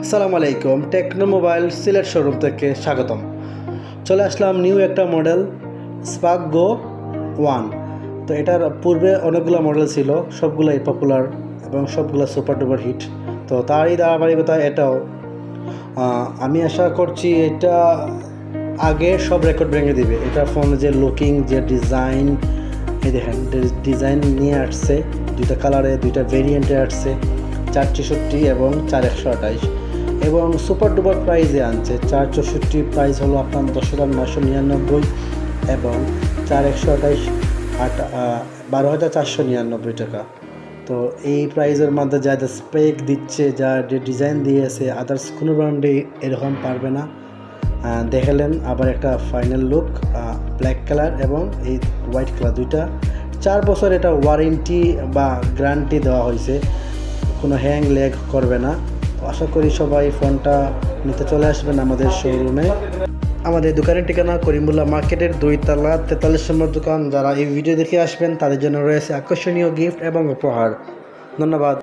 আসসালামু আলাইকুম, techno mobile Sylhet showroom থেকে স্বাগতম। চলে আসলাম নিউ একটা মডেল স্পার্ক গো 1। তো এটার পূর্বে অনেকগুলো মডেল ছিল, সবগুলাই পপুলার এবং সবগুলো সুপার ডুপার হিট। তো তারই ধারাবাহিকতা এটাও আমি আশা করছি এটা আগে সব রেকর্ড ভেঙে দিবে। এটা ফোনের যে লুকিং, যে ডিজাইন, এই দেখেন ডিজাইন নিয়ে আসছে, দুইটা কালারে, দুইটা ভেরিয়েন্টে আসছে, 464 এবং 4128, এবং সুপার ডুপার প্রাইজে আনছে। 464 প্রাইস হলো আপনার 10,999 এবং 4128 12,499 টাকা। তো এই প্রাইজের মধ্যে যা যা স্পেক দিচ্ছে, যা ডিজাইন দিয়েছে, আদার্স কোনো ব্র্যান্ডে এরকম পারবে না। দেখালেন আবার একটা ফাইনাল লুক, ব্ল্যাক কালার এবং এই হোয়াইট কালার, দুইটা 4 বছর এটা ওয়ারেন্টি বা গ্যারান্টি দেওয়া হয়েছে, কোনো হ্যাং ল্যাগ করবে না। তো আশা করি সবাই ফোনটা নিতে চলে আসবেন আমাদের শোরুমে। আমাদের দোকানের ঠিকানা করিমুল্লাহ মার্কেটের 2 তলা 43 নম্বর দোকান। যারা এই ভিডিও দেখে আসবেন তাদের জন্য রয়েছে আকর্ষণীয় গিফট এবং উপহার। ধন্যবাদ।